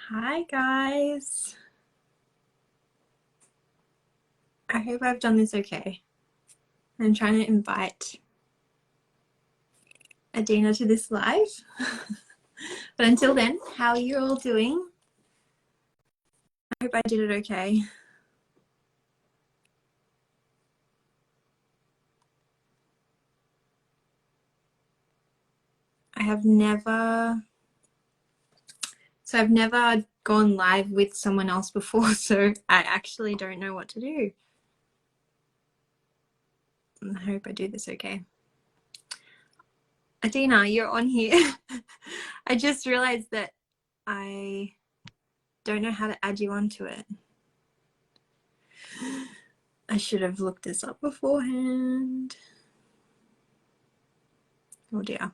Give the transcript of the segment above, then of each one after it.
Hi guys. I hope I've done this okay. I'm trying to invite Adina to this live. But until then, how are you all doing? I hope I did it okay. I've never gone live with someone else before, so I actually don't know what to do. I hope I do this okay. Adina, you're on here. I just realized that I don't know how to add you onto it. I should have looked this up beforehand. Oh dear.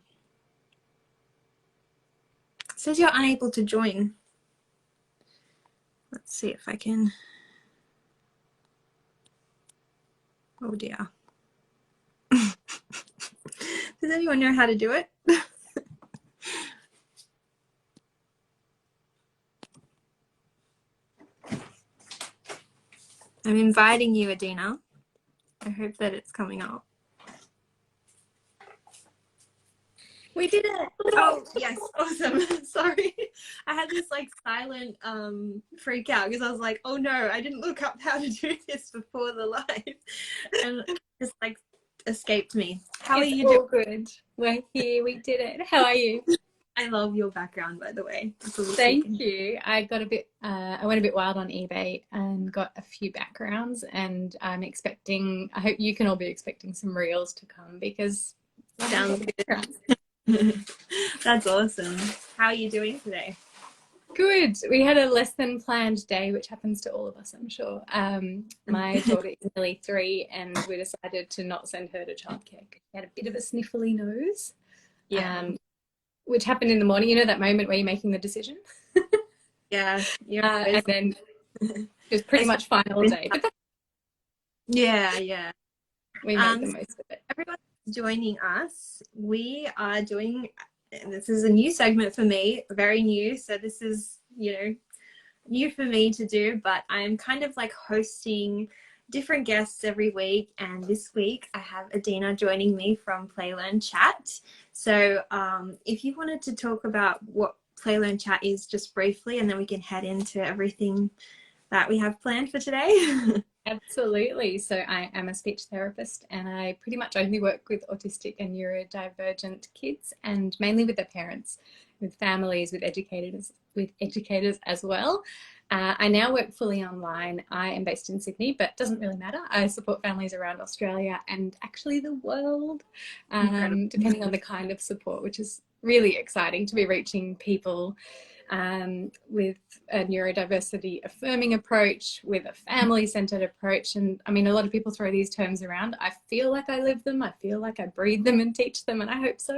It says you're unable to join. Let's see if I can. Oh dear. Does anyone know how to do it? I'm inviting you, Adina. I hope that it's coming up. We did it. Oh yes, awesome. Sorry, I had this like silent freak out because I was like, oh no, I didn't look up how to do this before the live, and it just like escaped me. How are you doing? Good. We're here. We did it. How are you? I love your background, by the way. Thank you. I got a bit. I went a bit wild on eBay and got a few backgrounds, and I'm expecting. I hope you can all be expecting some reels to come because Sounds good. That's awesome. How are you doing today? Good. We had a less than planned day, which happens to all of us, I'm sure. My daughter is nearly 3, and we decided to not send her to childcare because she had a bit of a sniffly nose. Yeah. Which happened in the morning. You know that moment where you're making the decision? Yeah. And then it was pretty much fine all day. But Yeah. we made the most of it. Everyone joining us, we are doing, this is a new segment for me, very new. So this is, new for me to do, but I'm kind of like hosting different guests every week. And this week I have Adina joining me from Play Learn Chat. So if you wanted to talk about what Play Learn Chat is just briefly, and then we can head into everything that we have planned for today. Absolutely. So I am a speech therapist, and I pretty much only work with autistic and neurodivergent kids, and mainly with their parents, with families, with educators as well. I now work fully online. I am based in Sydney, but it doesn't really matter. I support families around Australia and actually the world, depending on the kind of support, which is really exciting to be reaching people with a neurodiversity affirming approach, with a family-centered approach. And I mean, a lot of people throw these terms around. I feel like I live them. I feel like I breathe them and teach them, and I hope so.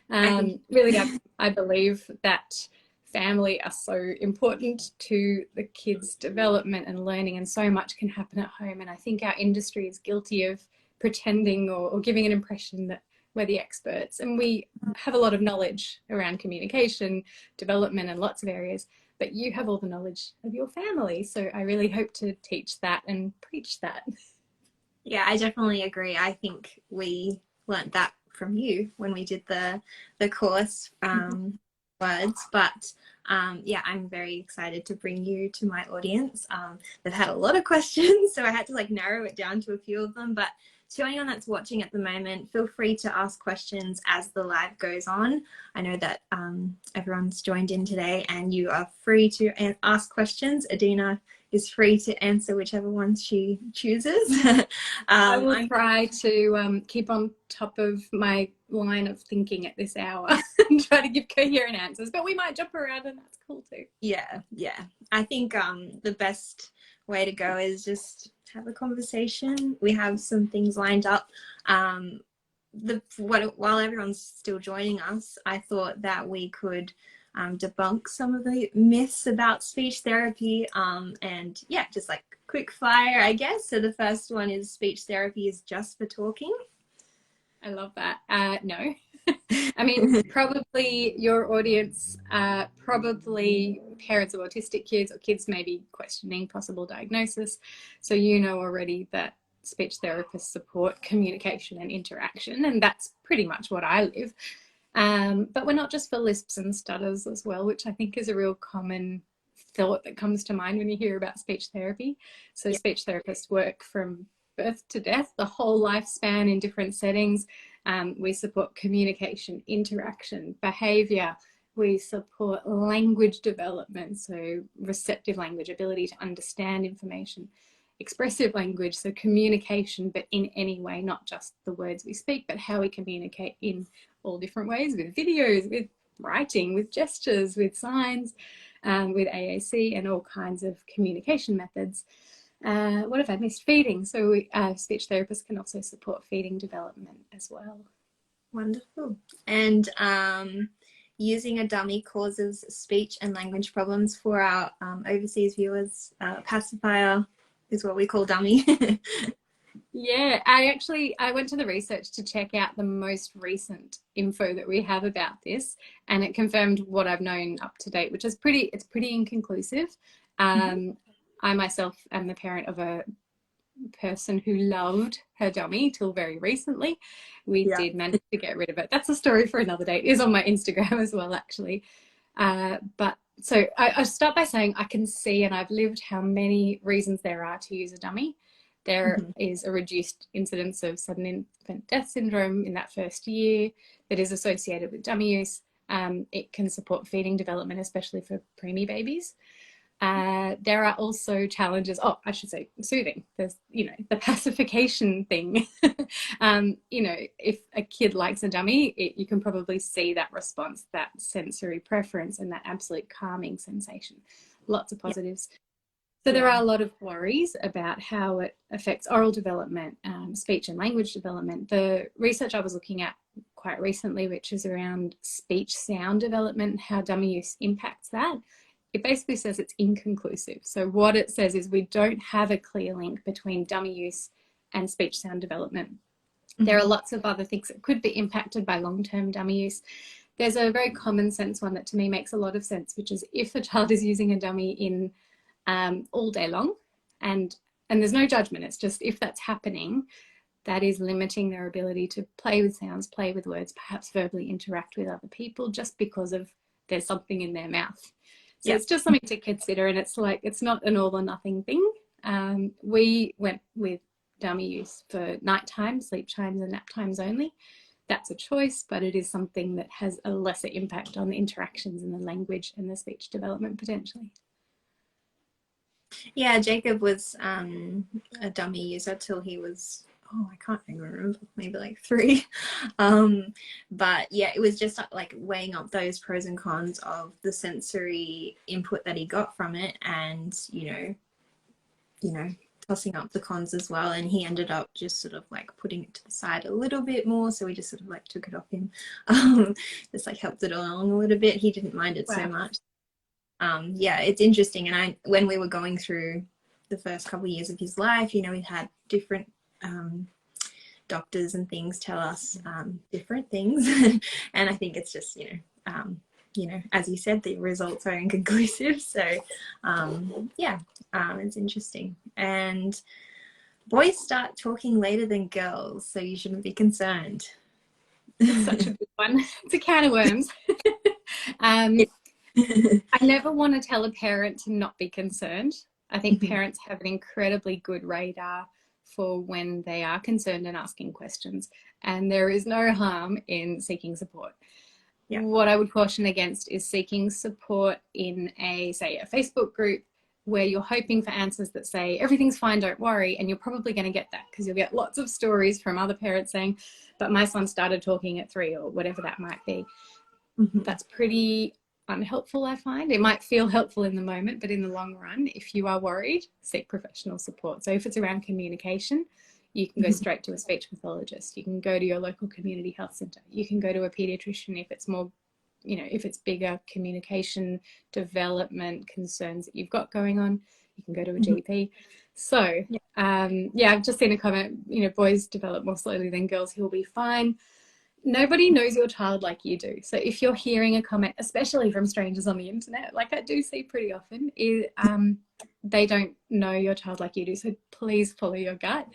Really, I believe that family are so important to the kids' development and learning, and so much can happen at home. And I think our industry is guilty of pretending or giving an impression that we're the experts, and we have a lot of knowledge around communication, development, and lots of areas, but you have all the knowledge of your family. So I really hope to teach that and preach that. Yeah, I definitely agree. I think we learnt that from you when we did the course words, but yeah, I'm very excited to bring you to my audience. They've had a lot of questions, so I had to like narrow it down to a few of them, but to anyone that's watching at the moment, feel free to ask questions as the live goes on. I know that everyone's joined in today, and you are free to ask questions. Adina is free to answer whichever ones she chooses. I will try to keep on top of my line of thinking at this hour and try to give coherent answers, but we might jump around, and that's cool too. Yeah. I think the best way to go is just have a conversation. We have some things lined up. While everyone's still joining us, I thought that we could debunk some of the myths about speech therapy, and yeah, just like quick fire, I guess. So the first one is speech therapy is just for talking. I love that. No. I mean, probably your audience probably parents of autistic kids or kids maybe questioning possible diagnosis. So you know already that speech therapists support communication and interaction, and that's pretty much what I live. But we're not just for lisps and stutters as well, which I think is a real common thought that comes to mind when you hear about speech therapy. So speech therapists work from birth to death, the whole lifespan in different settings. We support communication, interaction, behavior. We support language development, so receptive language, ability to understand information, expressive language, so communication, but in any way, not just the words we speak, but how we communicate in all different ways, with videos, with writing, with gestures, with signs, with AAC and all kinds of communication methods. What have I missed? Feeding. So speech therapists can also support feeding development as well. Wonderful. And using a dummy causes speech and language problems for our overseas viewers. Pacifier is what we call dummy. Yeah, I went to the research to check out the most recent info that we have about this, and it confirmed what I've known up to date, which is pretty inconclusive. I myself am the parent of a person who loved her dummy till very recently. We did manage to get rid of it. That's a story for another day. It is on my Instagram as well, actually. But so I start by saying I can see, and I've lived, how many reasons there are to use a dummy. There is a reduced incidence of sudden infant death syndrome in that first year that is associated with dummy use. It can support feeding development, especially for preemie babies. There are also challenges. Oh, I should say soothing. There's, the pacification thing. If a kid likes a dummy, you can probably see that response, that sensory preference, and that absolute calming sensation. Lots of positives. So there are a lot of worries about how it affects oral development, speech and language development. The research I was looking at quite recently, which is around speech sound development, how dummy use impacts that, it basically says it's inconclusive. So what it says is we don't have a clear link between dummy use and speech sound development. There are lots of other things that could be impacted by long-term dummy use. There's a very common sense one that to me makes a lot of sense, which is if a child is using a dummy in all day long, and there's no judgment, it's just if that's happening, that is limiting their ability to play with sounds, play with words, perhaps verbally interact with other people, just because of there's something in their mouth. So it's just something to consider, and it's not an all or nothing thing. We went with dummy use for nighttime, sleep times and nap times only. That's a choice, but it is something that has a lesser impact on the interactions and the language and the speech development potentially. Yeah, Jacob was a dummy user till he was, I can't even remember, maybe like 3. But yeah, it was just like weighing up those pros and cons of the sensory input that he got from it, and tossing up the cons as well. And he ended up just sort of like putting it to the side a little bit more, so we just sort of like took it off him. Just like helped it along a little bit. He didn't mind it so much. Yeah, it's interesting. And when we were going through the first couple of years of his life, we had different doctors and things tell us different things. And I think it's just, as you said, the results are inconclusive. So it's interesting. And boys start talking later than girls, so you shouldn't be concerned. It's such a big one. It's a can of worms. I never want to tell a parent to not be concerned. I think parents have an incredibly good radar for when they are concerned and asking questions, and there is no harm in seeking support. What I would caution against is seeking support in a Facebook group where you're hoping for answers that say everything's fine, don't worry, and you're probably going to get that because you'll get lots of stories from other parents saying, but my son started talking at 3, or whatever that might be. That's pretty unhelpful, I find. It might feel helpful in the moment, but in the long run, if you are worried, seek professional support. So if it's around communication, you can go straight to a speech pathologist. You can go to your local community health centre. You can go to a paediatrician if it's more, if it's bigger communication development concerns that you've got going on. You can go to a GP. So I've just seen a comment, boys develop more slowly than girls. He'll be fine. nobody knows your child like you do. So if you're hearing a comment, especially from strangers on the internet, like I do see pretty often, they don't know your child like you do. So please follow your gut.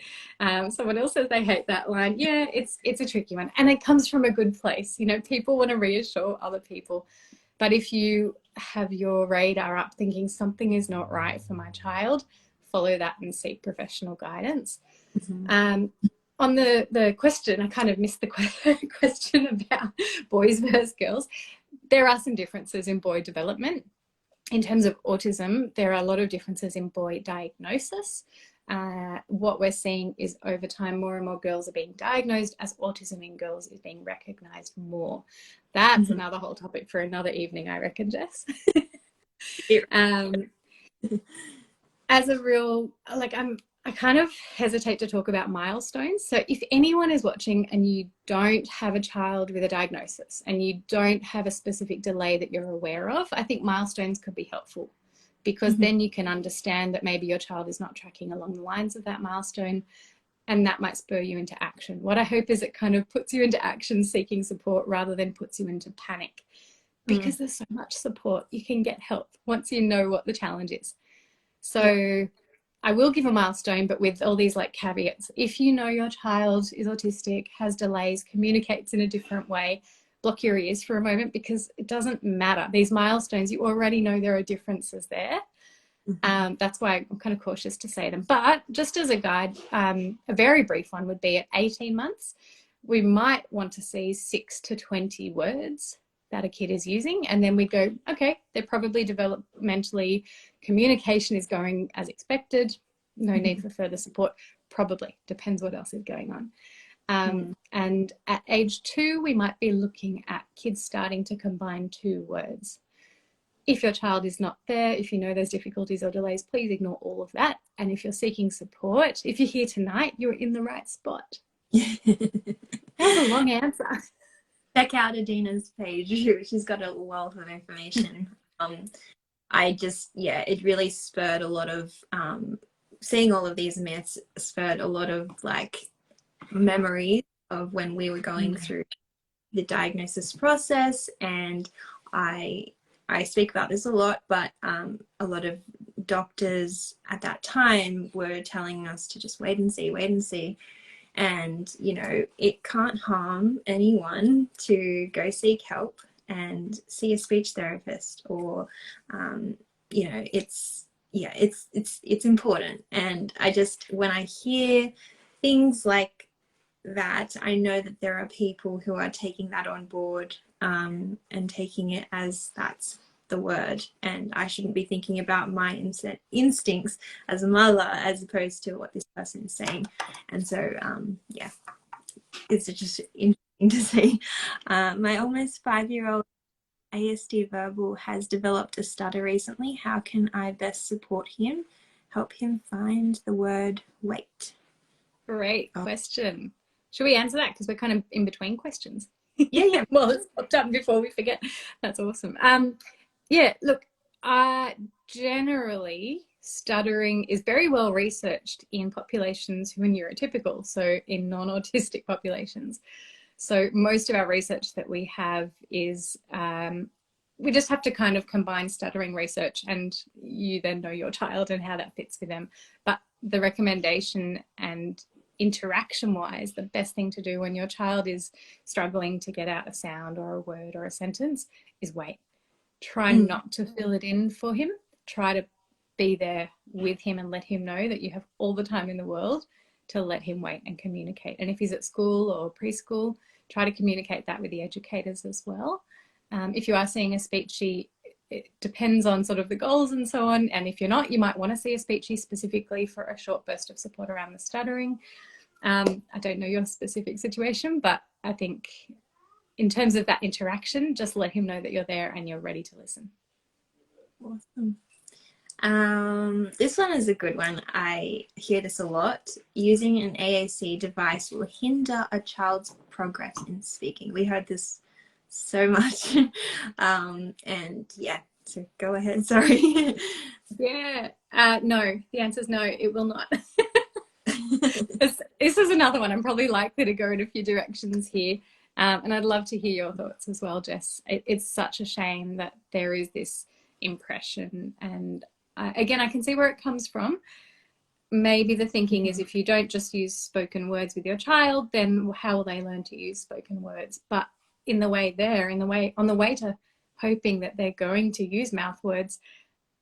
Someone else says they hate that line. Yeah, it's a tricky one. And it comes from a good place. You know, people want to reassure other people. But if you have your radar up thinking something is not right for my child, follow that and seek professional guidance. Mm-hmm. On the question, I kind of missed the question about boys versus girls. There are some differences in boy development. In terms of autism, there are a lot of differences in boy diagnosis. What we're seeing is over time, more and more girls are being diagnosed as autism in girls is being recognised more. That's another whole topic for another evening, I reckon, Jess. As a real, like I kind of hesitate to talk about milestones. So if anyone is watching and you don't have a child with a diagnosis and you don't have a specific delay that you're aware of, I think milestones could be helpful, because then you can understand that maybe your child is not tracking along the lines of that milestone, and that might spur you into action. What I hope is it kind of puts you into action seeking support rather than puts you into panic, because there's so much support. You can get help once you know what the challenge is. So I will give a milestone, but with all these like caveats. If you know your child is autistic, has delays, communicates in a different way, block your ears for a moment, because it doesn't matter. These milestones, you already know there are differences there. That's why I'm kind of cautious to say them. But just as a guide, a very brief one would be at 18 months, we might want to see 6 to 20 words that a kid is using, and then we go, okay, they're probably developmentally, communication is going as expected, no need for further support. Probably depends what else is going on. And at age 2, we might be looking at kids starting to combine 2 words. If your child is not there, if you know there's difficulties or delays, please ignore all of that. And if you're seeking support, if you're here tonight, you're in the right spot. That was a long answer. Check out Adina's page. She's got a wealth of information. It really spurred a lot of, seeing all of these myths spurred a lot of like memories of when we were going through the diagnosis process. And I speak about this a lot, but a lot of doctors at that time were telling us to just wait and see. And, you know, it can't harm anyone to go seek help and see a speech therapist, or, you know, it's important. And when I hear things like that, I know that there are people who are taking that on board, and taking it as that's the word, and I shouldn't be thinking about my instincts as a mother as opposed to what this person is saying. And so it's just interesting to see. My almost 5-year-old ASD verbal has developed a stutter recently. How can I best support him, help him find the word wait? Great question. Should we answer that, because we're kind of in between questions? Yeah. Well, let's pop done before we forget. That's awesome. Look, generally stuttering is very well researched in populations who are neurotypical, so in non-autistic populations. So most of our research that we have is, we just have to kind of combine stuttering research, and you then know your child and how that fits with them. But the recommendation and interaction wise, the best thing to do when your child is struggling to get out a sound or a word or a sentence is wait. Try not to fill it in for him. Try to be there with him and let him know that you have all the time in the world to let him wait and communicate. And if he's at school or preschool, try to communicate that with the educators as well. If you are seeing a speechy, it depends on sort of the goals and so on. And if you're not, you might want to see a speechy specifically for a short burst of support around the stuttering. I don't know your specific situation, but I think in terms of that interaction, just let him know that you're there and you're ready to listen. Awesome. This one is a good one. I hear this a lot. Using an AAC device will hinder a child's progress in speaking. We heard this so much. So go ahead. Sorry. No, the answer is no, it will not. This is another one. I'm probably likely to go in a few directions here. And I'd love to hear your thoughts as well, Jess. It's such a shame that there is this impression. And again, I can see where it comes from. Maybe the thinking is if you don't just use spoken words with your child, then how will they learn to use spoken words? But on the way to hoping that they're going to use mouth words,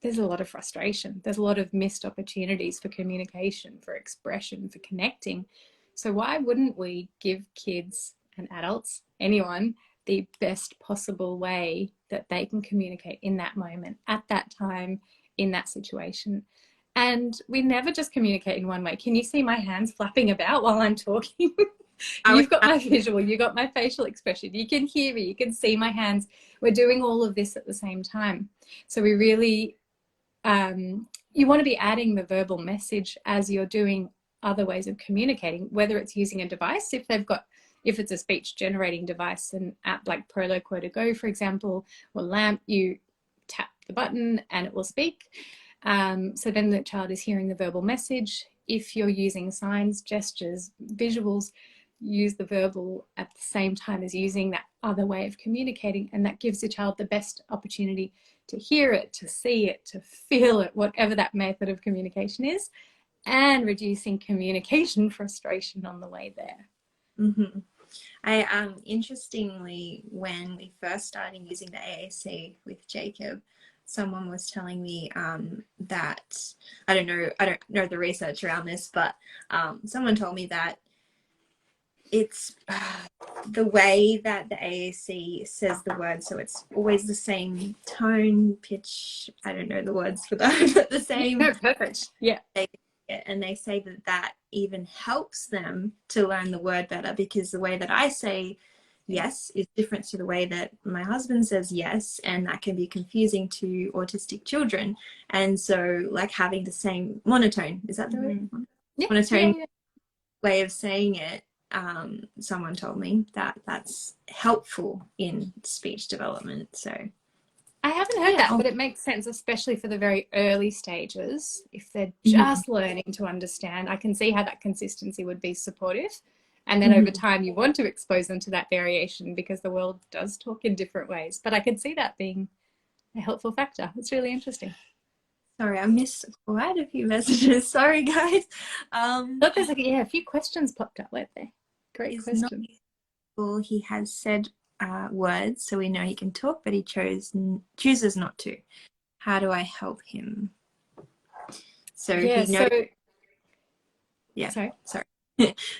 there's a lot of frustration. There's a lot of missed opportunities for communication, for expression, for connecting. So why wouldn't we give kids and adults, anyone, the best possible way that they can communicate in that moment, at that time, in that situation? And we never just communicate in one way. Can you see my hands flapping about while I'm talking? You've got my visual, you've got my facial expression, you can hear me, you can see my hands. We're doing all of this at the same time. So we really, you want to be adding the verbal message as you're doing other ways of communicating, whether it's using a device, if it's a speech generating device, an app like Proloquo to Go, for example, or LAMP, you tap the button and it will speak. So then the child is hearing the verbal message. If you're using signs, gestures, visuals, use the verbal at the same time as using that other way of communicating, and that gives the child the best opportunity to hear it, to see it, to feel it, whatever that method of communication is, and reducing communication frustration on the way there. Mm-hmm. Interestingly, when we first started using the AAC with Jacob, someone was telling me that I don't know the research around this, but someone told me that it's the way that the AAC says the word, so it's always the same tone, pitch, I don't know the words for that, but the same. No, perfect. Yeah. And they say that that even helps them to learn the word better, because the way that I say yes is different to the way that my husband says yes, and that can be confusing to autistic children. And so like having the same monotone, is that the word? Yeah. Monotone Yeah. way of saying it. Someone told me that that's helpful in speech development. So I haven't heard that, but it makes sense, especially for the very early stages. If they're just learning to understand, I can see how that consistency would be supportive. And then over time, you want to expose them to that variation, because the world does talk in different ways. But I could see that being a helpful factor. It's really interesting. Sorry, I missed quite a few messages. Sorry, guys. Look, there's a few questions popped up, weren't there? Great question. He has said words, so we know he can talk, but he chooses not to. How do I help him? So he knows.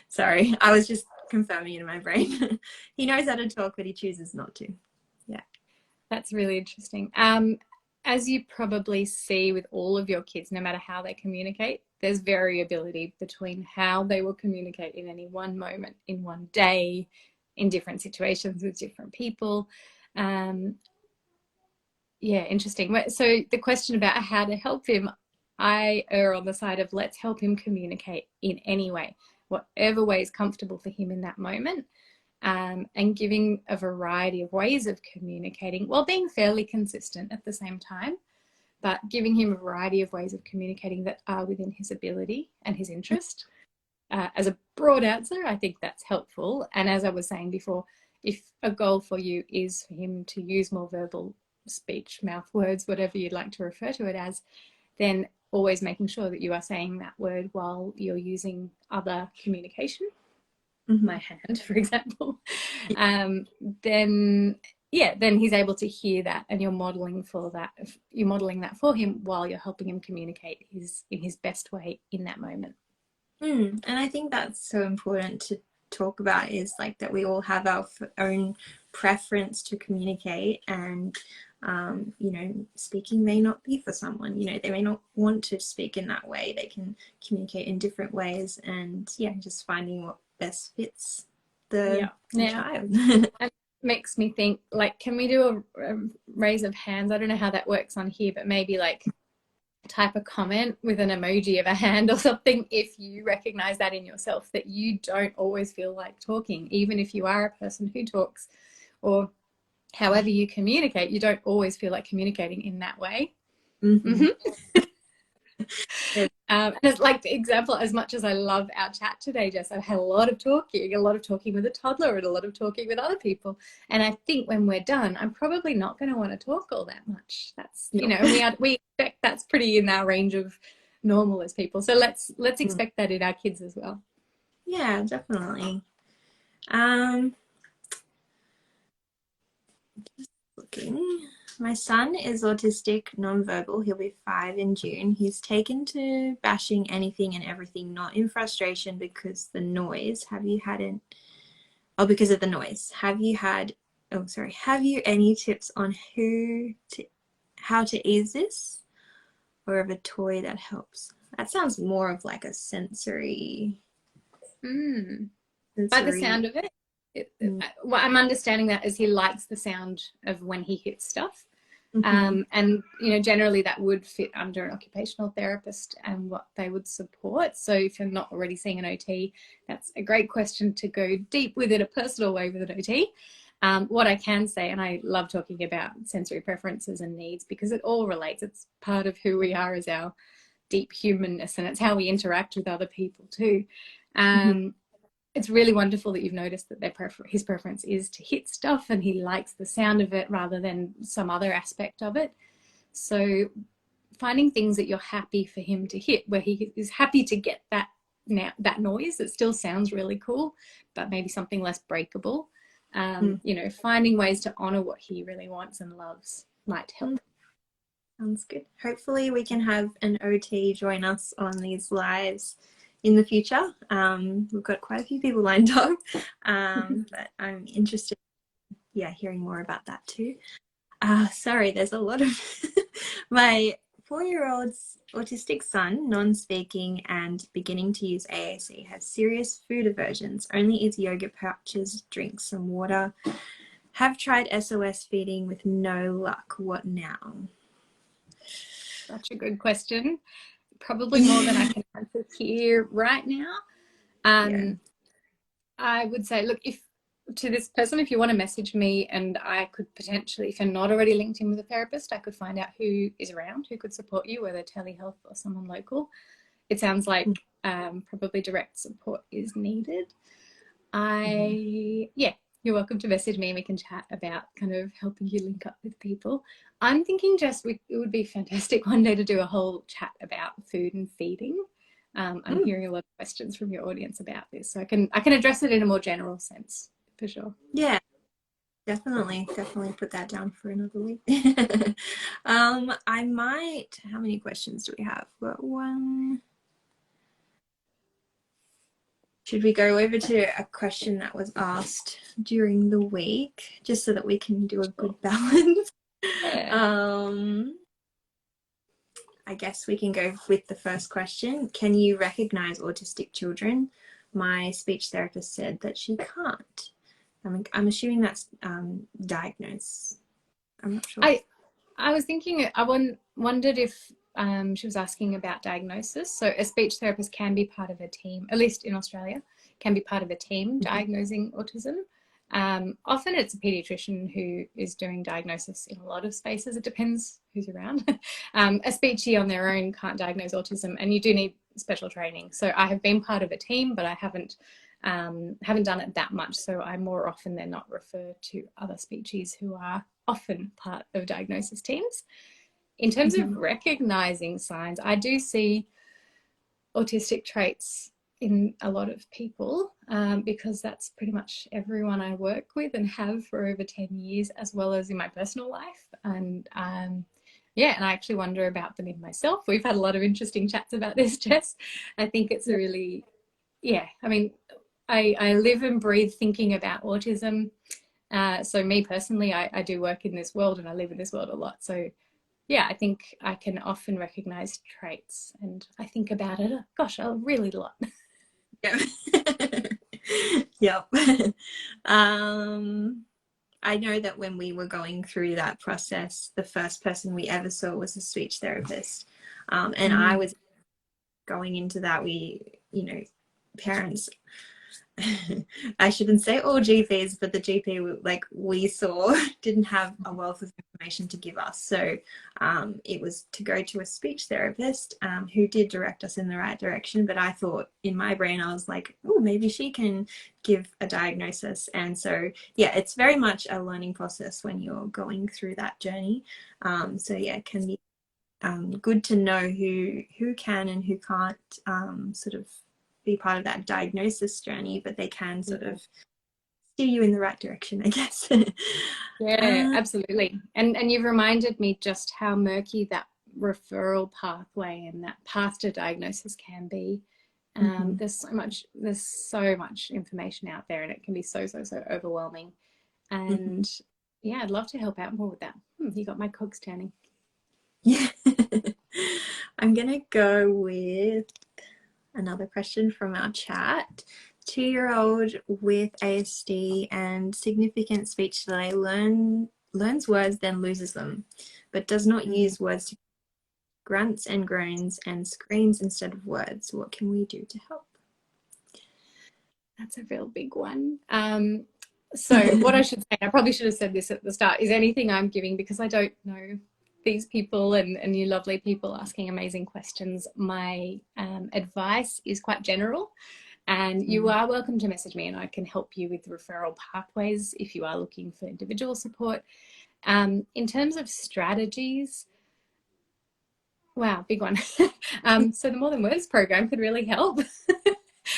Sorry, I was just confirming in my brain. He knows how to talk, but he chooses not to. Yeah, that's really interesting. As you probably see with all of your kids, no matter how they communicate, there's variability between how they will communicate in any one moment, in one day, in different situations with different people. Yeah, interesting. So the question about how to help him, I err on the side of let's help him communicate in any way, whatever way is comfortable for him in that moment, and giving a variety of ways of communicating while being fairly consistent at the same time, but giving him a variety of ways of communicating that are within his ability and his interest. As a broad answer, I think that's helpful. And as I was saying before, if a goal for you is for him to use more verbal speech, mouth words, whatever you'd like to refer to it as, then always making sure that you are saying that word while you're using other communication, my hand, for example, then he's able to hear that, and you're modeling that for him while you're helping him communicate in his best way in that moment. And I think that's so important to talk about, is like that we all have our own preference to communicate, and you know, speaking may not be for someone. You know, they may not want to speak in that way. They can communicate in different ways, and just finding what best fits the child. It makes me think, like, can we do a raise of hands? I don't know how that works on here, but maybe like type a comment with an emoji of a hand or something if you recognize that in yourself, that you don't always feel like talking, even if you are a person who talks, or however you communicate, you don't always feel like communicating in that way. And it's like the example, as much as I love our chat today, Jess, I've had a lot of talking with a toddler and a lot of talking with other people. And I think when we're done, I'm probably not going to want to talk all that much. That's, you know, we expect that's pretty in our range of normal as people. So let's expect that in our kids as well. Yeah, definitely. Just looking. My son is autistic, nonverbal. He'll be 5 in June. He's taken to bashing anything and everything, not in frustration because the noise. Have you had an? Oh, because of the noise. Have you had? Oh, sorry. Have you any tips on how to ease this, or of a toy that helps? That sounds more of like a sensory. By the sound of it, what I'm understanding that is he likes the sound of when he hits stuff. And, you know, generally that would fit under an occupational therapist and what they would support. So if you're not already seeing an OT, that's a great question to go deep with in a personal way with an OT. What I can say, and I love talking about sensory preferences and needs because it all relates. It's part of who we are as our deep humanness, and it's how we interact with other people too. It's really wonderful that you've noticed that his preference is to hit stuff and he likes the sound of it rather than some other aspect of it. So finding things that you're happy for him to hit, where he is happy to get that noise that still sounds really cool, but maybe something less breakable. You know, finding ways to honor what he really wants and loves might help. Sounds good. Hopefully we can have an OT join us on these lives in the future. We've got quite a few people lined up, but I'm interested in hearing more about that too. Sorry, there's a lot of my 4-year-old's autistic son, non-speaking and beginning to use AAC, has serious food aversions, only eats yogurt pouches, drinks some water. Have tried SOS feeding with no luck. What now? Such a good question. Probably more than I can answer here right now. I would say, look, if you want to message me, and I could potentially, if you're not already linked in with a therapist, I could find out who is around, who could support you, whether telehealth or someone local. It sounds like probably direct support is needed. You're welcome to message me and we can chat about kind of helping you link up with people. I'm thinking it would be fantastic one day to do a whole chat about food and feeding. I'm hearing a lot of questions from your audience about this, so I can address it in a more general sense for sure. Yeah, definitely put that down for another week. How many questions do we have? We've got one. Should we go over to a question that was asked during the week, just so that we can do a good balance? I guess we can go with the first question. Can you recognize autistic children? My speech therapist said that she can't. I'm assuming that's diagnosed. I'm not sure. I was thinking, I wondered if she was asking about diagnosis. So a speech therapist can be part of a team, at least in Australia, can be part of a team diagnosing autism. Often it's a pediatrician who is doing diagnosis in a lot of spaces. It depends who's around. A speechy on their own can't diagnose autism, and you do need special training. So I have been part of a team, but I haven't done it that much. So I more often than not refer to other speechies who are often part of diagnosis teams. In terms of recognizing signs, I do see autistic traits in a lot of people because that's pretty much everyone I work with and have for over 10 years, as well as in my personal life. And and I actually wonder about them in myself. We've had a lot of interesting chats about this, Jess. I think it's a really, I mean, I live and breathe thinking about autism. So me personally, I do work in this world and I live in this world a lot. So I think I can often recognize traits, and I think about it, a really lot. Yep. I know that when we were going through that process, the first person we ever saw was a speech therapist. And I was going into that, parents I shouldn't say all GPs, but the GP like we saw didn't have a wealth of information to give us. So it was to go to a speech therapist who did direct us in the right direction. But I thought in my brain, I was like, oh, maybe she can give a diagnosis. And so, yeah, it's very much a learning process when you're going through that journey. So yeah, it can be good to know who can and who can't sort of be part of that diagnosis journey, but they can sort of steer you in the right direction, I guess. Yeah, absolutely. And you've reminded me just how murky that referral pathway and that path to diagnosis can be. There's so much information out there, and it can be so overwhelming. And yeah, I'd love to help out more with that. You got my cogs turning. Yeah. I'm gonna go with another question from our chat. 2-year-old with ASD and significant speech delay learns words, then loses them, but does not use words to grunts and groans and screams instead of words. What can we do to help? That's a real big one. So what I should say, I probably should have said this at the start, is anything I'm giving, because I don't know these people and you lovely people asking amazing questions, my advice is quite general, and you are welcome to message me and I can help you with referral pathways if you are looking for individual support. In terms of strategies, wow, big one. So the More Than Words program could really help.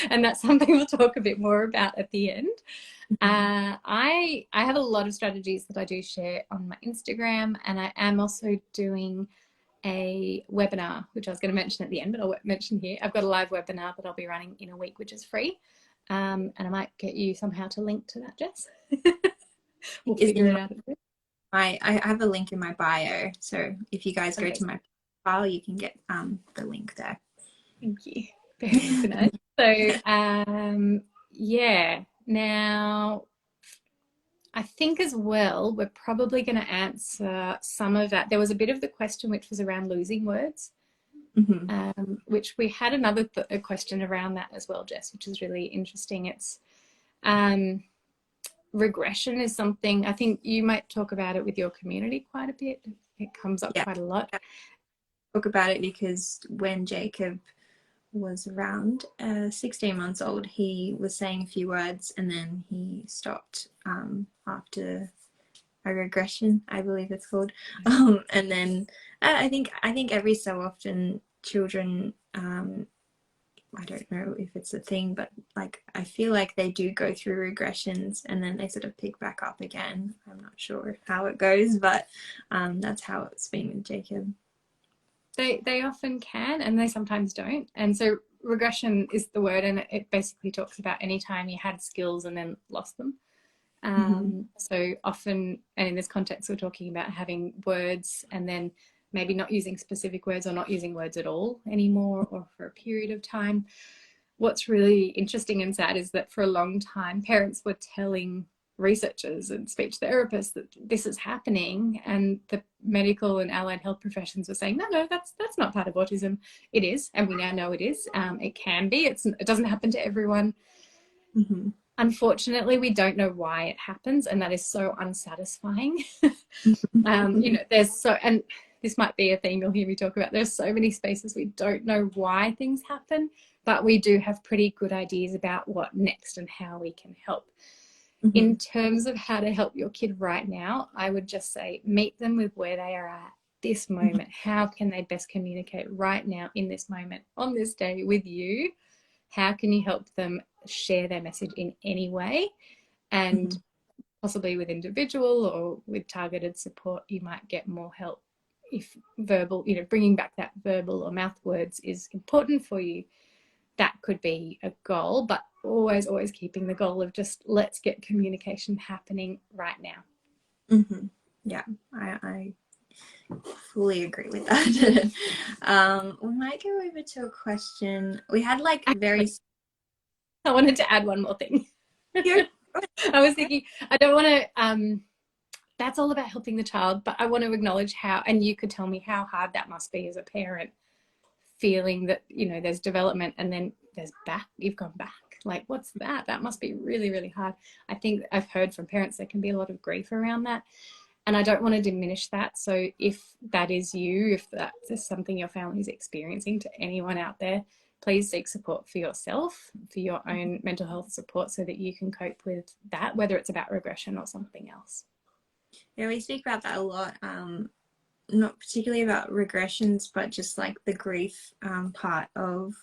And that's something we'll talk a bit more about at the end. I have a lot of strategies that I do share on my Instagram, and I am also doing a webinar, which I was going to mention at the end, but I'll mention here. I've got a live webinar that I'll be running in a week, which is free. And I might get you somehow to link to that, Jess. We'll figure it out. I have a link in my bio, so if you guys go to my profile, you can get the link there. Thank you. Very nice. So yeah, now I think as well we're probably going to answer some of that. There was a bit of the question which was around losing words, which we had another question around that as well, Jess, which is really interesting. It's regression is something I think you might talk about it with your community quite a bit. It comes up quite a lot. Talk about it because when Jacob was around 16 months old, he was saying a few words and then he stopped after a regression, I believe it's called. And then I think every so often children, I don't know if it's a thing, but like I feel like they do go through regressions and then they sort of pick back up again. I'm not sure how it goes, but that's how it's been with Jacob. They often can, and they sometimes don't. And so regression is the word, and it basically talks about any time you had skills and then lost them. So often, and in this context, we're talking about having words and then maybe not using specific words or not using words at all anymore or for a period of time. What's really interesting and sad is that for a long time, parents were telling researchers and speech therapists that this is happening, and the medical and allied health professions were saying no, that's not part of autism. It is, and we now know it is. It can be. It doesn't happen to everyone. Unfortunately, we don't know why it happens, and that is so unsatisfying. You know, there's so, and this might be a theme you'll hear me talk about, there's so many spaces we don't know why things happen, but we do have pretty good ideas about what next and how we can help. In terms of how to help your kid right now, I would just say meet them with where they are at this moment. How can they best communicate right now in this moment on this day with you? How can you help them share their message in any way? And possibly with individual or with targeted support, you might get more help. If verbal, you know, bringing back that verbal or mouth words is important for you, that could be a goal, but always keeping the goal of just let's get communication happening right now. Yeah, I fully agree with that. We might go over to a question. We had like very... I wanted to add one more thing. I was thinking, I don't want to, that's all about helping the child, but I want to acknowledge how, and you could tell me how hard that must be as a parent, feeling that, you know, there's development and then you've gone back. Like, what's that? That must be really, really hard. I think I've heard from parents there can be a lot of grief around that. And I don't want to diminish that. So if that is you, if that is something your family is experiencing, to anyone out there, please seek support for yourself, for your own mental health support, so that you can cope with that, whether it's about regression or something else. Yeah, we speak about that a lot. Not particularly about regressions, but just like the grief part of,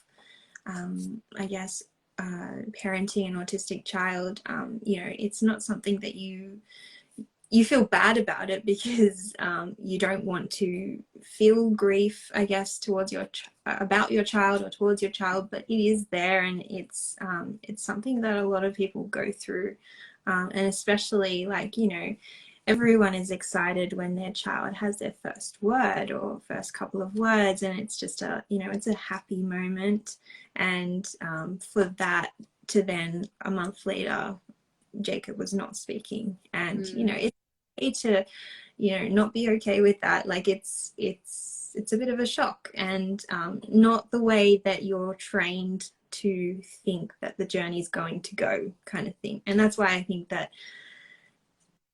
I guess, parenting an autistic child. You know, it's not something that you feel bad about it, because you don't want to feel grief, I guess, towards about your child or towards your child, but it is there, and it's something that a lot of people go through, and especially, like, you know, everyone is excited when their child has their first word or first couple of words, and it's just it's a happy moment, and for that to then a month later Jacob was not speaking, and you know, it's okay to, you know, not be okay with that. Like, it's a bit of a shock, and not the way that you're trained to think that the journey is going to go, kind of thing. And that's why I think that,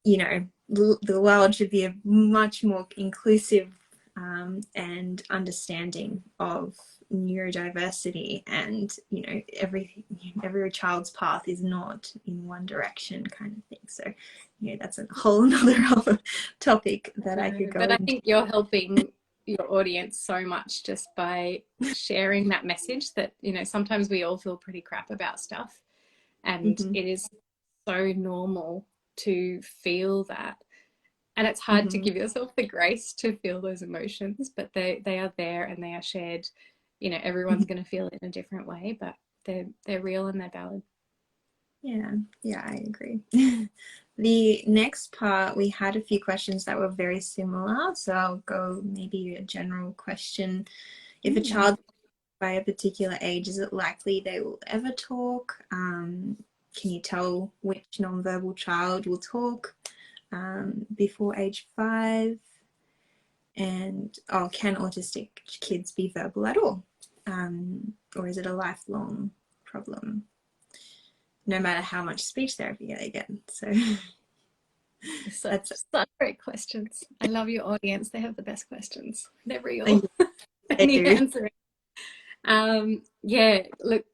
you know, the world should be a much more inclusive and understanding of neurodiversity, and, you know, every child's path is not in one direction, kind of thing. So, you know, that's a whole another topic that I could go But into. I think you're helping your audience so much just by sharing that message that, you know, sometimes we all feel pretty crap about stuff, and it is so normal to feel that. And it's hard to give yourself the grace to feel those emotions, but they are there and they are shared. You know, everyone's going to feel it in a different way, but they're real and they're valid. Yeah, I agree. The next part, we had a few questions that were very similar, so I'll go maybe a general question. If a child by a particular age, is it likely they will ever talk? Can you tell which nonverbal child will talk before age 5? And can autistic kids be verbal at all? Or is it a lifelong problem, no matter how much speech therapy they get? So Such great questions. I love your audience. They have the best questions. They're real. They need answering. Yeah, look,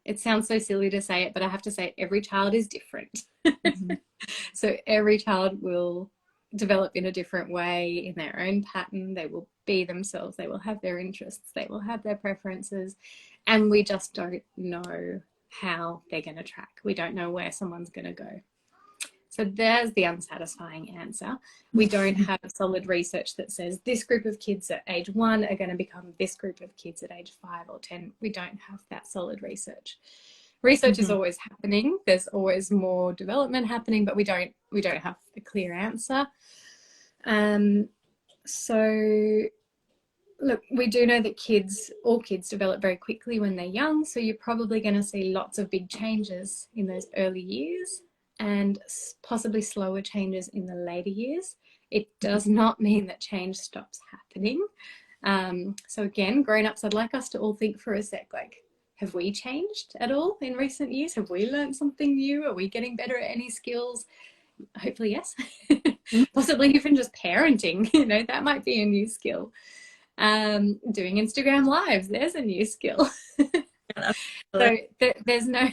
it sounds so silly to say it, but I have to say every child is different. So every child will develop in a different way, in their own pattern. They will be themselves. They will have their interests. They will have their preferences. And we just don't know how they're going to track. We don't know where someone's going to go. So there's the unsatisfying answer. We don't have solid research that says this group of kids at age 1 are going to become this group of kids at age 5 or 10. We don't have that solid research. Research is always happening. There's always more development happening, but we don't have a clear answer. So look, we do know that all kids develop very quickly when they're young. So you're probably going to see lots of big changes in those early years, and possibly slower changes in the later years. It does not mean that change stops happening. So again, grown-ups, I'd like us to all think for a sec, like, have we changed at all in recent years? Have we learned something new? Are we getting better at any skills? Hopefully, yes. Possibly even just parenting, you know, that might be a new skill. Doing Instagram lives, there's a new skill. So there's no...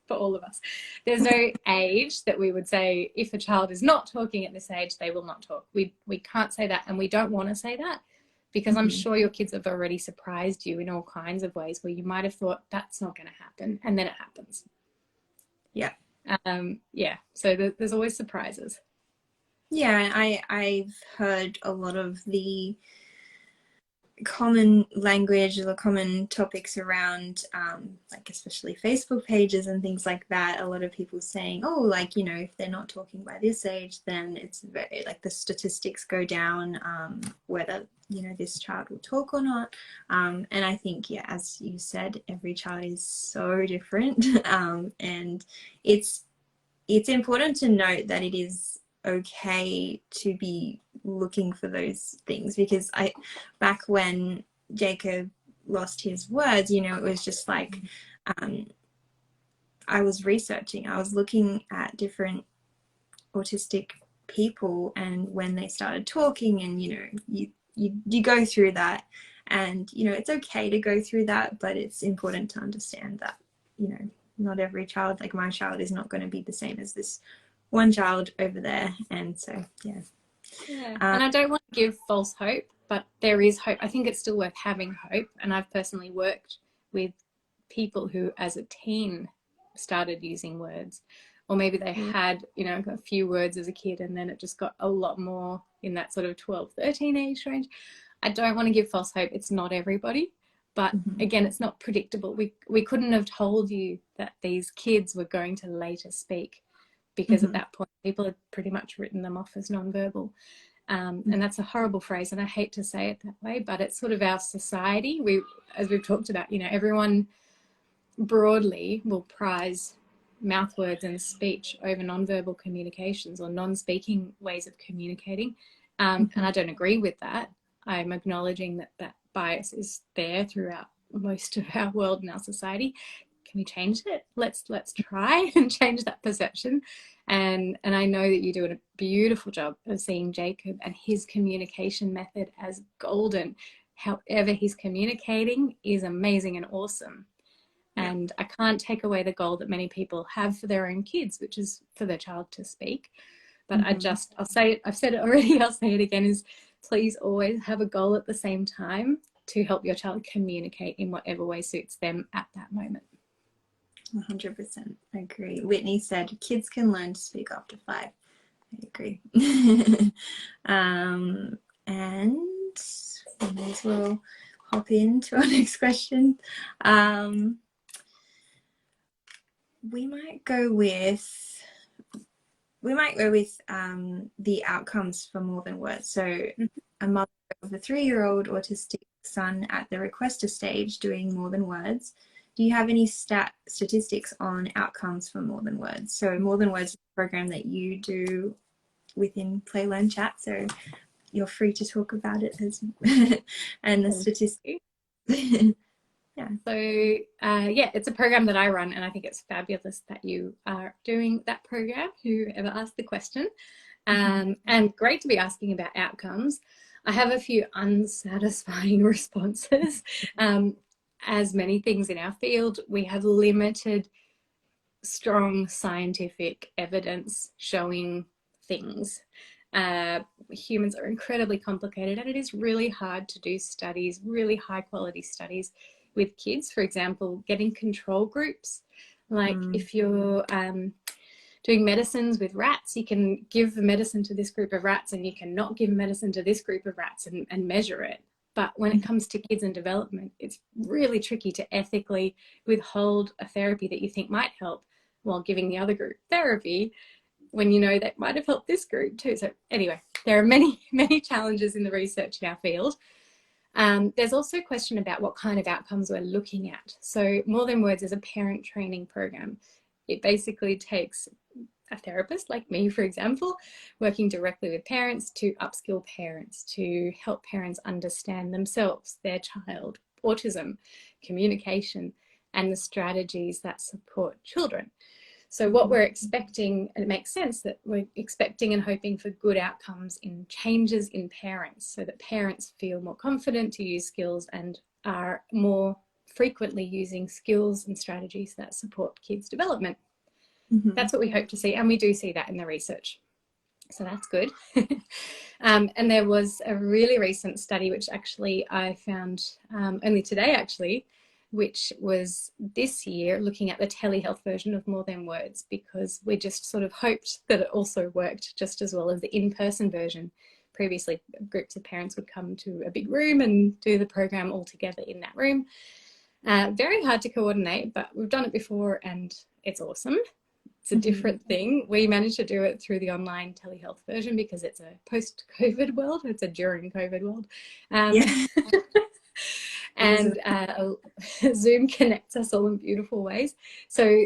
for all of us, there's no age that we would say if a child is not talking at this age, they will not talk. We can't say that, and we don't want to say that, because I'm sure your kids have already surprised you in all kinds of ways where you might have thought that's not going to happen, and then it happens. Yeah. So there's always surprises. Yeah, I've heard a lot of the common language, the common topics around like especially Facebook pages and things like that. A lot of people saying, oh, like, you know, if they're not talking by this age, then it's very, like, the statistics go down, whether, you know, this child will talk or not. And I think, yeah, as you said, every child is so different. And it's important to note that it is okay to be looking for those things, because back when Jacob lost his words, you know, it was just like um, I was researching, I was looking at different autistic people and when they started talking, and you go through that, and it's okay to go through that, but it's important to understand that not every child, like my child, is not going to be the same as this one child over there. And so yeah. And I don't want to give false hope, but there is hope. I think it's still worth having hope, and I've personally worked with people who as a teen started using words, or maybe they had a few words as a kid and then it just got a lot more in that sort of 12-13 age range. I don't want to give false hope. It's not everybody, but again, it's not predictable. We couldn't have told you that these kids were going to later speak, because at that point people had pretty much written them off as nonverbal. And that's a horrible phrase, and I hate to say it that way, but it's sort of our society. As we've talked about, everyone broadly will prize mouth words and speech over nonverbal communications or non-speaking ways of communicating. And I don't agree with that. I'm acknowledging that bias is there throughout most of our world and our society. Can we change it? Let's try and change that perception. And I know that you do a beautiful job of seeing Jacob and his communication method as golden. However he's communicating is amazing and awesome. And I can't take away the goal that many people have for their own kids, which is for their child to speak. But I'll say it, I've said it already, I'll say it again, is please always have a goal at the same time to help your child communicate in whatever way suits them at that moment. 100%. I agree. Whitney said kids can learn to speak after 5. I agree. And we may as well hop into our next question. We might go with the outcomes for more than words. So a mother of a 3-year-old autistic son at the requester stage doing more than words. Do you have any statistics on outcomes for more than words? So more than words is a program that you do within Play Learn Chat, so you're free to talk about it as and the statistics. So it's a program that I run, and I think it's fabulous that you are doing that program, whoever asked the question. And great to be asking about outcomes. I have a few unsatisfying responses. As many things in our field, we have limited strong scientific evidence showing things. Humans are incredibly complicated, and it is really hard to do studies, really high quality studies with kids. For example, getting control groups, like if you're doing medicines with rats, you can give medicine to this group of rats and you cannot give medicine to this group of rats and measure it. But when it comes to kids and development, it's really tricky to ethically withhold a therapy that you think might help while giving the other group therapy when you know that might have helped this group too. So anyway, there are many, many challenges in the research in our field. There's also a question about what kind of outcomes we're looking at. So More Than Words is a parent training program. It basically takes a therapist like me, for example, working directly with parents to upskill parents, to help parents understand themselves, their child, autism, communication, and the strategies that support children. So what we're expecting, and it makes sense that we're expecting and hoping for good outcomes in changes in parents, so that parents feel more confident to use skills and are more frequently using skills and strategies that support kids' development. That's what we hope to see, and we do see that in the research. So that's good. And there was a really recent study, which actually I found only today, actually, which was this year, looking at the telehealth version of More Than Words, because we just sort of hoped that it also worked just as well as the in-person version. Previously, groups of parents would come to a big room and do the program all together in that room. Very hard to coordinate, but we've done it before and it's awesome. It's a different thing. We managed to do it through the online telehealth version because it's a post-COVID world. It's a during COVID world. And Zoom connects us all in beautiful ways. So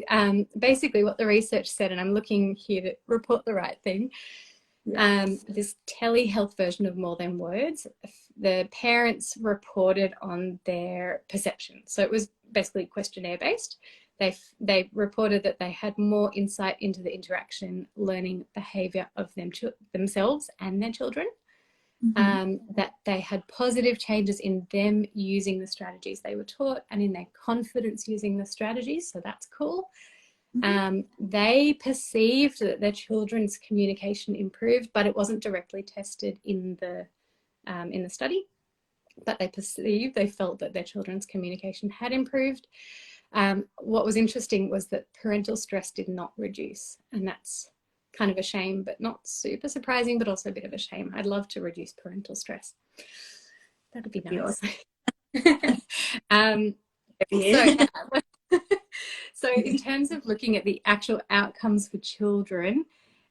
basically what the research said, and I'm looking here to report the right thing, this telehealth version of More Than Words the parents reported on their perception. So it was basically questionnaire based. They reported that they had more insight into the interaction learning behaviour of themselves and their children, that they had positive changes in them using the strategies they were taught and in their confidence using the strategies, so that's cool. They perceived that their children's communication improved, but it wasn't directly tested in the study, but they felt that their children's communication had improved. What was interesting was that parental stress did not reduce, and that's kind of a shame, but not super surprising, but also a bit of a shame. I'd love to reduce parental stress. That'd be nice. So in terms of looking at the actual outcomes for children,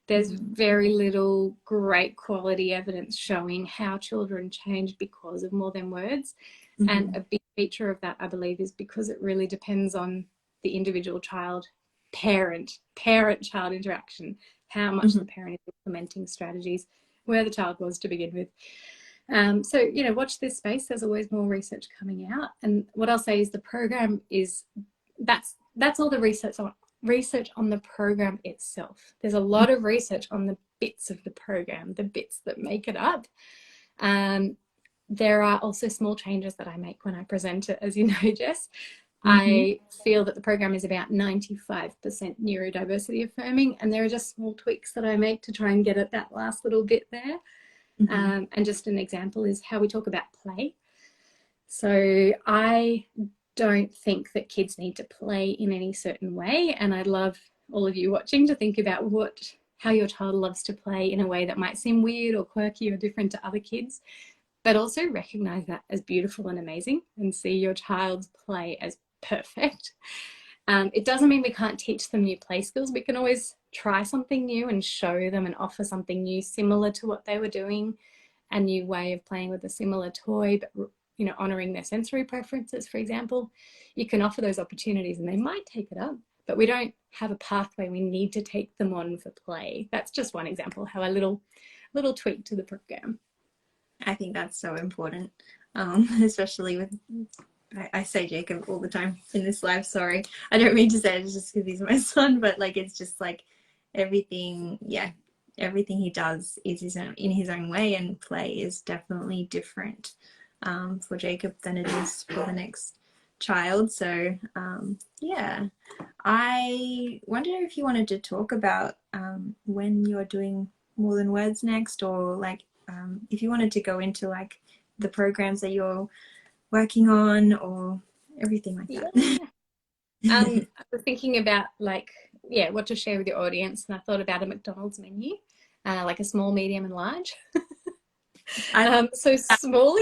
there's very little great quality evidence showing how children change because of more than words. And a big feature of that, I believe, is because it really depends on the individual child, parent-child interaction, how much the parent is implementing strategies, where the child was to begin with. So, you know, watch this space. There's always more research coming out. And what I'll say is the program is, that's all the research on the program itself. There's a lot of research on the bits of the program, the bits that make it up. There are also small changes that I make when I present it, as you know, Jess. I feel that the program is about 95% neurodiversity affirming, and there are just small tweaks that I make to try and get at that last little bit there. And just an example is how we talk about play. So I don't think that kids need to play in any certain way, and I'd love all of you watching to think about how your child loves to play in a way that might seem weird or quirky or different to other kids, but also recognize that as beautiful and amazing and see your child's play as perfect. It doesn't mean we can't teach them new play skills. We can always try something new and show them and offer something new similar to what they were doing, a new way of playing with a similar toy, but you know, honoring their sensory preferences, for example. You can offer those opportunities and they might take it up, but we don't have a pathway we need to take them on for play. That's just one example, how a little tweak to the program. I think that's so important, especially with, I say Jacob all the time in this live, sorry. I don't mean to say it just because he's my son, but like, it's just like everything he does is in his own way, and play is definitely different for Jacob than it is for the next child. So yeah, I wonder if you wanted to talk about when you're doing more than words next, or like if you wanted to go into like the programs that you're working on or everything like that. I was thinking about what to share with your audience, and I thought about a McDonald's menu, like a small, medium and large. So small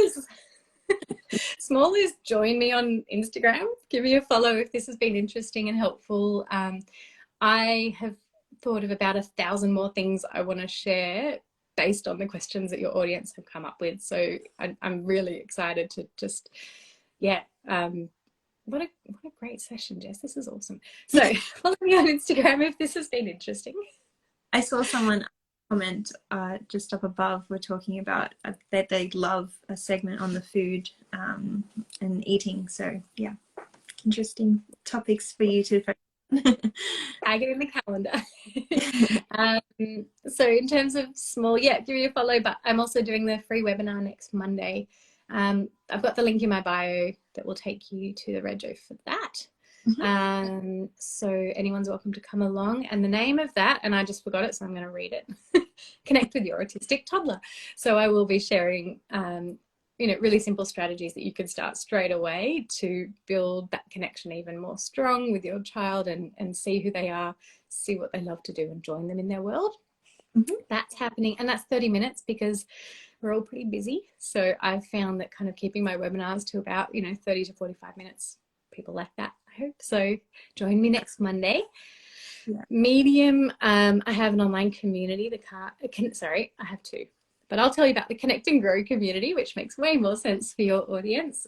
is join me on Instagram, give me a follow if this has been interesting and helpful. I have thought of about 1,000 more things I want to share based on the questions that your audience have come up with. So I'm really excited to just, what a great session, Jess. This is awesome. So follow me on Instagram if this has been interesting. I saw someone comment just up above, we're talking about that they love a segment on the food and eating. So yeah, interesting topics for you to tag it in the calendar. So in terms of small, give me a follow, but I'm also doing the free webinar next Monday. I've got the link in my bio that will take you to the rego for that. So anyone's welcome to come along, and the name of that, and I just forgot it, so I'm going to read it. Connect with your autistic toddler. So I will be sharing really simple strategies that you can start straight away to build that connection even more strong with your child, and see who they are, see what they love to do, and join them in their world. That's happening, and that's 30 minutes because we're all pretty busy. So I've found that kind of keeping my webinars to about 30 to 45 minutes, people like that, I hope. So join me next Monday. Medium, I have an online community. I have two, but I'll tell you about the Connect and Grow community, which makes way more sense for your audience.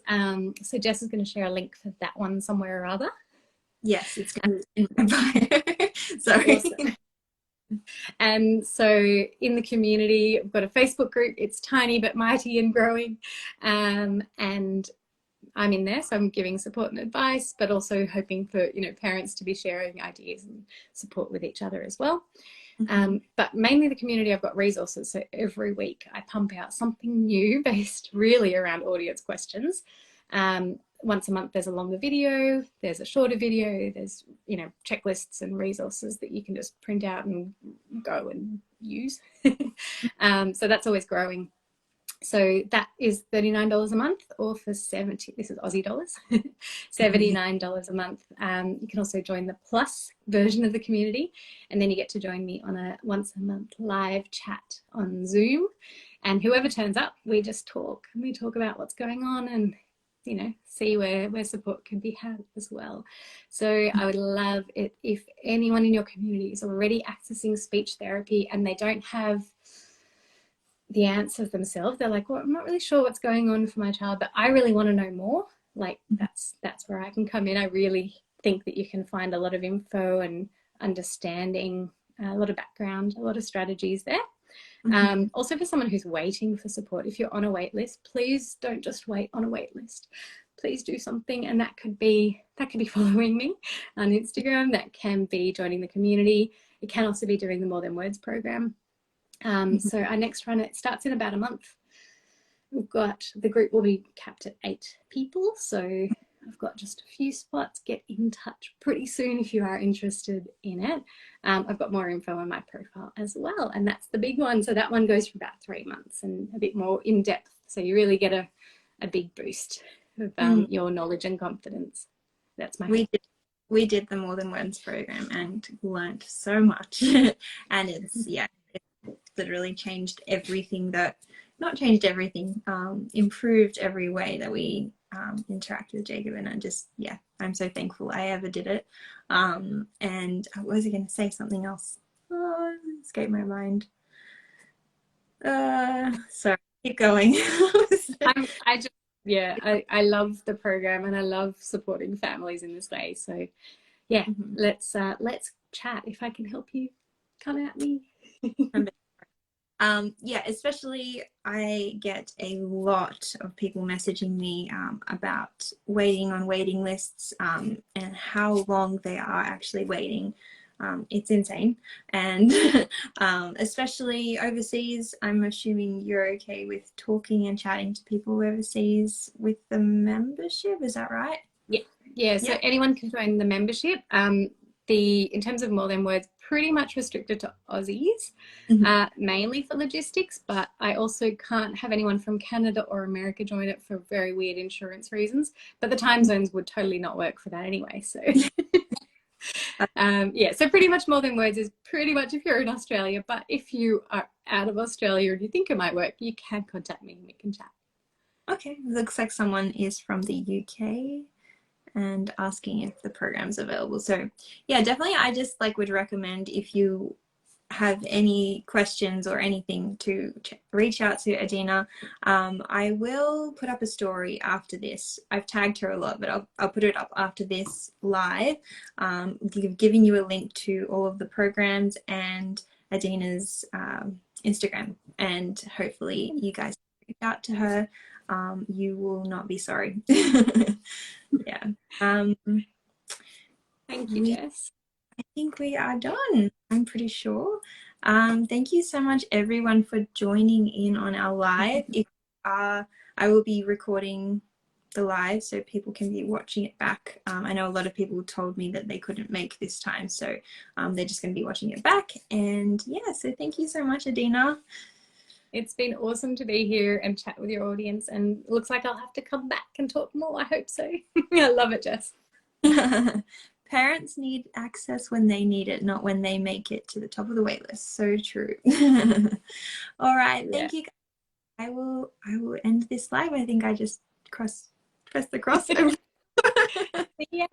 So Jess is going to share a link for that one somewhere or other. Yes, it's going to be in my bio. Sorry. Awesome. And so in the community, I've got a Facebook group. It's tiny but mighty and growing. And I'm in there, so I'm giving support and advice, but also hoping for, you know, parents to be sharing ideas and support with each other as well. But mainly the community, I've got resources. So every week I pump out something new based really around audience questions. Once a month there's a longer video, there's a shorter video, there's, you know, checklists and resources that you can just print out and go and use. So that's always growing. So that is $39 a month, or for 70, this is Aussie dollars, $79 a month. You can also join the plus version of the community, and then you get to join me on a once a month live chat on Zoom. And whoever turns up, we just talk, and we talk about what's going on and, you know, see where support can be had as well. So I would love it if anyone in your community is already accessing speech therapy and they don't have the answers themselves. They're like, well, I'm not really sure what's going on for my child, but I really want to know more. Like that's where I can come in. I really think that you can find a lot of info and understanding, a lot of background, a lot of strategies there. Also for someone who's waiting for support, if you're on a wait list, please don't just wait on a wait list. Please do something, and that could be following me on Instagram, that can be joining the community. It can also be doing the More Than Words program. So our next run, it starts in about a month. We've got, the group will be capped at 8 people. So I've got just a few spots. Get in touch pretty soon if you are interested in it. I've got more info on my profile as well. And that's the big one. So that one goes for about 3 months and a bit more in depth. So you really get a big boost of your knowledge and confidence. That's my we did the More Than Words program and learned so much. And it's, yeah, literally changed everything not changed everything, improved every way that we interact with Jacob. And I just, yeah, I'm so thankful I ever did it. And I was going to say something else. Oh, it escaped my mind. Sorry, keep going. I love the program and I love supporting families in this way. So yeah, let's chat. If I can help you, come at me. Yeah, especially I get a lot of people messaging me about waiting on waiting lists and how long they are actually waiting. It's insane. And especially overseas, I'm assuming you're okay with talking and chatting to people overseas with the membership, is that right? Yeah, so anyone can join the membership. In terms of More Than Words, pretty much restricted to Aussies, mainly for logistics, but I also can't have anyone from Canada or America join it for very weird insurance reasons, but the time zones would totally not work for that anyway. So yeah, so pretty much More Than Words is pretty much if you're in Australia, but if you are out of Australia and you think it might work, you can contact me and we can chat. Okay, looks like someone is from the UK and asking if the program's available. So yeah, definitely I just would recommend, if you have any questions or anything, to reach out to Adina. I will put up a story after this. I've tagged her a lot, but I'll put it up after this live, giving you a link to all of the programs and Adina's Instagram, and hopefully you guys reach out to her. You will not be sorry. Yeah. Thank you, Jess. I think we are done, I'm pretty sure. Thank you so much everyone for joining in on our live. I will be recording the live so people can be watching it back. I know a lot of people told me that they couldn't make this time, so they're just going to be watching it back. And yeah, so thank you so much, Adina. It's been awesome to be here and chat with your audience, and it looks like I'll have to come back and talk more. I hope so. I love it, Jess. Parents need access when they need it, not when they make it to the top of the wait list. So true. All right, thank you. I will end this live. I think I just pressed the cross. Yeah.